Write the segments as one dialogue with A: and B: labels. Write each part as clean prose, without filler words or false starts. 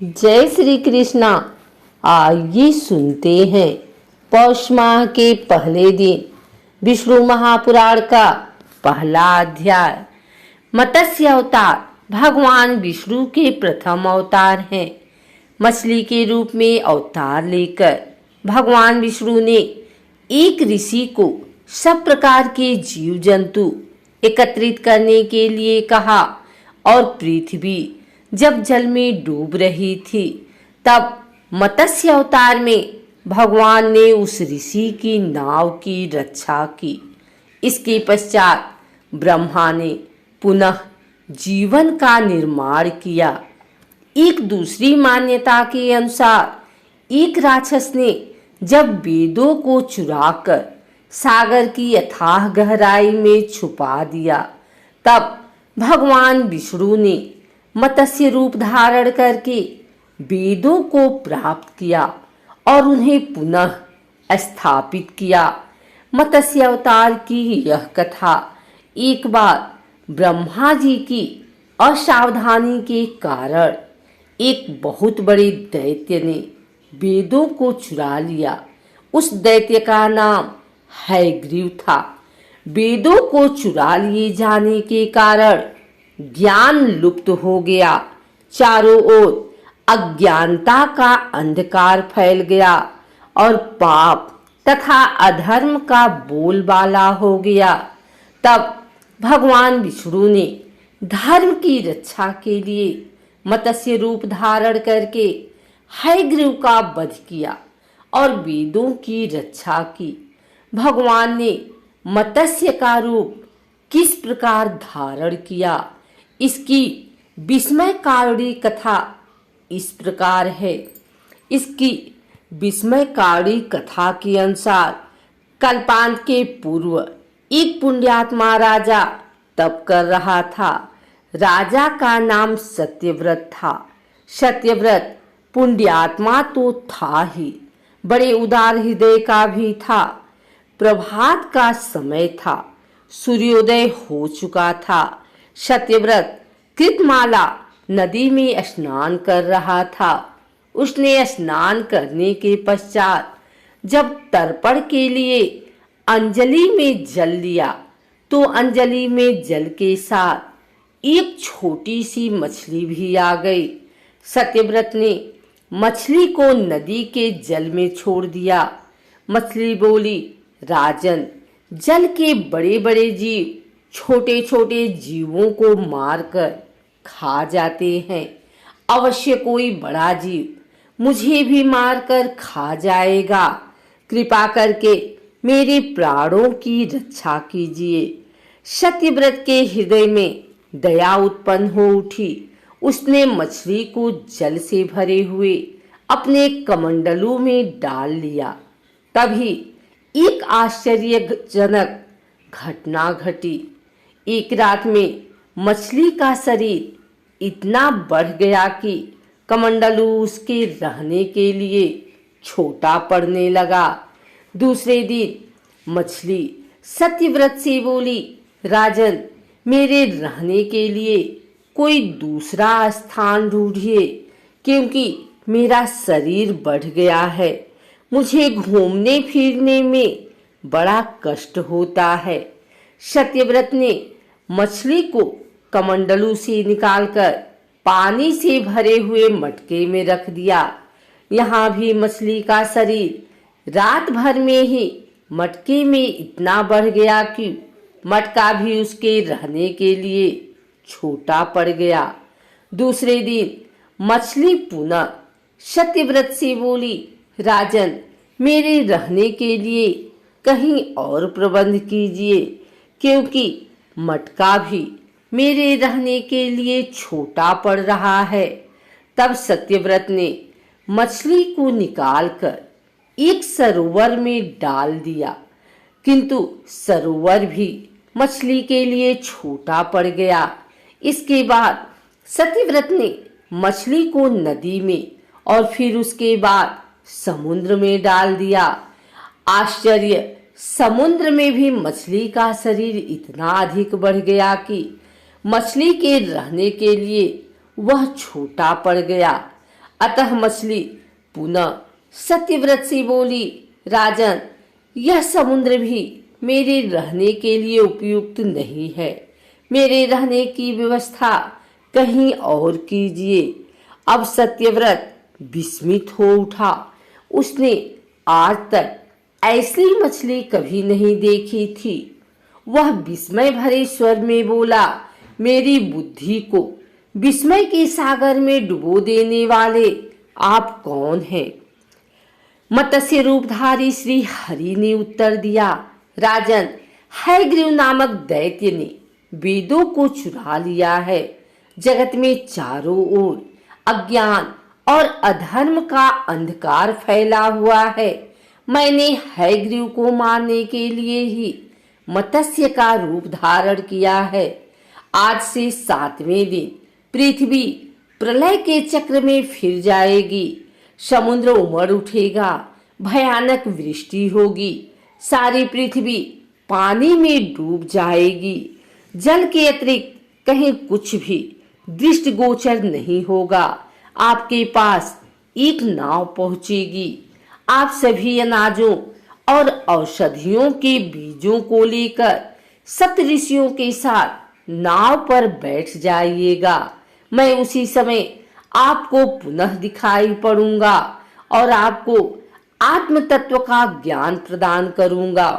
A: जय श्री कृष्णा। आइए सुनते हैं पौष माह के पहले दिन विष्णु महापुराण का पहला अध्याय। मत्स्य अवतार भगवान विष्णु के प्रथम अवतार हैं। मछली के रूप में अवतार लेकर भगवान विष्णु ने एक ऋषि को सब प्रकार के जीव जंतु एकत्रित करने के लिए कहा और पृथ्वी जब जल में डूब रही थी तब मत्स्य अवतार में भगवान ने उस ऋषि की नाव की रक्षा की। इसके पश्चात ब्रह्मा ने पुनः जीवन का निर्माण किया। एक दूसरी मान्यता के अनुसार एक राक्षस ने जब वेदों को चुराकर सागर की अथाह गहराई में छुपा दिया तब भगवान विष्णु ने मत्स्य रूप धारण करके वेदों को प्राप्त किया और उन्हें पुनः स्थापित किया। मत्स्य अवतार की यह कथा एक बार ब्रह्मा जी की असावधानी के कारण एक बहुत बड़े दैत्य ने वेदों को चुरा लिया। उस दैत्य का नाम हयग्रीव था। वेदों को चुरा लिए जाने के कारण ज्ञान लुप्त हो गया। चारों ओर अज्ञानता का अंधकार फैल गया और पाप तथा अधर्म का बोलबाला हो गया। तब भगवान विष्णु ने धर्म की रक्षा के लिए मत्स्य रूप धारण करके हयग्रीव का वध किया और वेदों की रक्षा की। भगवान ने मत्स्य का रूप किस प्रकार धारण किया, इसकी विस्मयकारी कथा इस प्रकार है। इसकी विस्मयकारी कथा के अनुसार कल्पांत के पूर्व एक पुण्यात्मा राजा तप कर रहा था। राजा का नाम सत्यव्रत था। सत्यव्रत पुण्यात्मा तो था ही, बड़े उदार हृदय का भी था। प्रभात का समय था, सूर्योदय हो चुका था। सत्यव्रत कृतमाला नदी में स्नान कर रहा था। उसने स्नान करने के पश्चात जब तर्पण के लिए अंजलि में जल लिया तो अंजलि में जल के साथ एक छोटी सी मछली भी आ गई। सत्यव्रत ने मछली को नदी के जल में छोड़ दिया। मछली बोली, राजन, जल के बड़े बड़े जीव छोटे छोटे जीवों को मारकर खा जाते हैं। अवश्य कोई बड़ा जीव मुझे भी मारकर खा जाएगा। कृपा करके मेरे प्राणों की रक्षा कीजिए। सत्यव्रत के हृदय में दया उत्पन्न हो उठी। उसने मछली को जल से भरे हुए अपने कमंडलू में डाल लिया। तभी एक आश्चर्यजनक घटना घटी। एक रात में मछली का शरीर इतना बढ़ गया कि कमंडलू उसके रहने के लिए छोटा पड़ने लगा। दूसरे दिन मछली सत्यव्रत से बोली, राजन, मेरे रहने के लिए कोई दूसरा स्थान ढूंढिए, क्योंकि मेरा शरीर बढ़ गया है। मुझे घूमने फिरने में बड़ा कष्ट होता है। सत्यव्रत ने मछली को कमंडलू से निकालकर पानी से भरे हुए मटके में रख दिया। यहाँ भी मछली का शरीर रात भर में ही मटके में इतना बढ़ गया कि मटका भी उसके रहने के लिए छोटा पड़ गया। दूसरे दिन मछली पुनः सत्यव्रत से बोली, राजन, मेरे रहने के लिए कहीं और प्रबंध कीजिए, क्योंकि मटका भी मेरे रहने के लिए छोटा पड़ रहा है। तब सत्यव्रत ने मछली को निकालकर एक सरोवर में डाल दिया, किंतु सरोवर भी मछली के लिए छोटा पड़ गया। इसके बाद सत्यव्रत ने मछली को नदी में और फिर उसके बाद समुद्र में डाल दिया। आश्चर्य, समुद्र में भी मछली का शरीर इतना अधिक बढ़ गया कि मछली के रहने के लिए वह छोटा पड़ गया। अतः मछली पुनः सत्यव्रत से बोली, राजन, यह समुद्र भी मेरे रहने के लिए उपयुक्त नहीं है। मेरे रहने की व्यवस्था कहीं और कीजिए। अब सत्यव्रत विस्मित हो उठा। उसने आज तक ऐसी मछली कभी नहीं देखी थी। वह विस्मय भरे स्वर में बोला, मेरी बुद्धि को विस्मय के सागर में डुबो देने वाले आप कौन हैं? मत्स्य रूपधारी श्री हरि ने उत्तर दिया, राजन, हयग्रीव नामक दैत्य ने वेदों को चुरा लिया है। जगत में चारों ओर अज्ञान और अधर्म का अंधकार फैला हुआ है। मैंने हयग्रीव को मारने के लिए ही मत्स्य का रूप धारण किया है। आज से 7वें दिन पृथ्वी प्रलय के चक्र में फिर जाएगी। समुद्र उमड़ उठेगा, भयानक वृष्टि होगी, सारी पृथ्वी पानी में डूब जाएगी। जल के अतिरिक्त कहीं कुछ भी दृष्टिगोचर नहीं होगा। आपके पास एक नाव पहुंचेगी। आप सभी अनाजों और औषधियों के बीजों को लेकर सप्तऋषियों के साथ नाव पर बैठ जाइएगा। मैं उसी समय आपको पुनः दिखाई पड़ूंगा और आपको आत्म तत्व का ज्ञान प्रदान करूंगा।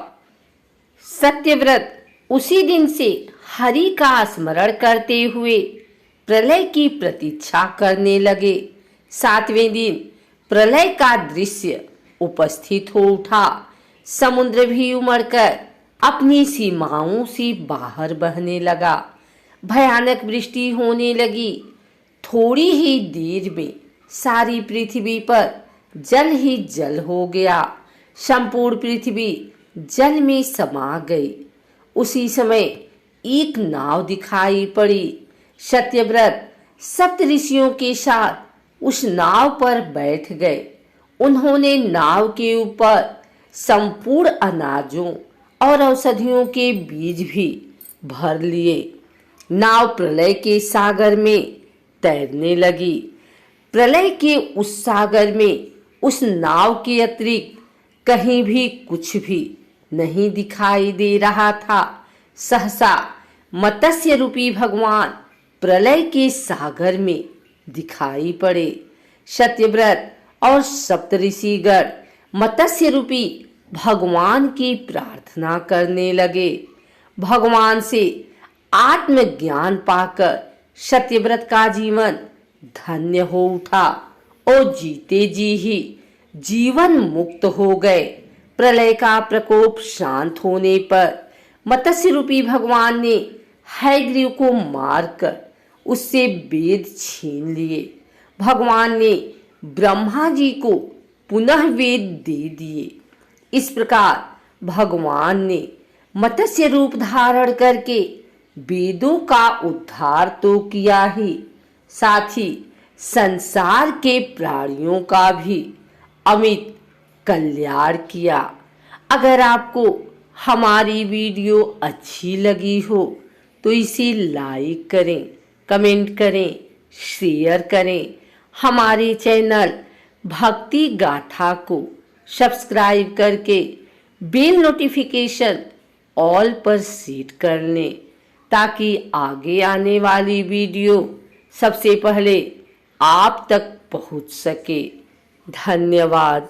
A: सत्यव्रत उसी दिन से हरि का स्मरण करते हुए प्रलय की प्रतीक्षा करने लगे। 7वें दिन प्रलय का दृश्य उपस्थित हो उठा। समुद्र भी उमड़कर अपनी सीमाओं से बाहर बहने लगा। भयानक वृष्टि होने लगी। थोड़ी ही देर में सारी पृथ्वी पर जल ही जल हो गया। संपूर्ण पृथ्वी जल में समा गई। उसी समय एक नाव दिखाई पड़ी। सत्यव्रत सप्तऋषियों के साथ उस नाव पर बैठ गए। उन्होंने नाव के ऊपर संपूर्ण अनाजों और औषधियों के बीज भी भर लिए। नाव प्रलय के सागर में तैरने लगी। प्रलय के उस सागर में उस नाव के अतिरिक्त कहीं भी कुछ भी नहीं दिखाई दे रहा था। सहसा मत्स्य रूपी भगवान प्रलय के सागर में दिखाई पड़े। सत्यव्रत और सप्तऋषिगण मत्स्य रूपी भगवान की प्रार्थना करने लगे। भगवान से आत्मज्ञान पाकर सत्यव्रत का जीवन धन्य हो उठा और जीते जी ही जीवन मुक्त हो गए। प्रलय का प्रकोप शांत होने पर मत्स्य रूपी भगवान ने हयग्रीव को मारकर उससे वेद छीन लिए। भगवान ने ब्रह्मा जी को पुनः वेद दे दिए। इस प्रकार भगवान ने मत्स्य रूप धारण करके वेदों का उद्धार तो किया ही, साथ ही संसार के प्राणियों का भी अमित कल्याण किया। अगर आपको हमारी वीडियो अच्छी लगी हो तो इसे लाइक करें, कमेंट करें, शेयर करें। हमारे चैनल भक्ति गाथा को सब्सक्राइब करके बेल नोटिफिकेशन ऑल पर सेट कर लें ताकि आगे आने वाली वीडियो सबसे पहले आप तक पहुंच सके। धन्यवाद।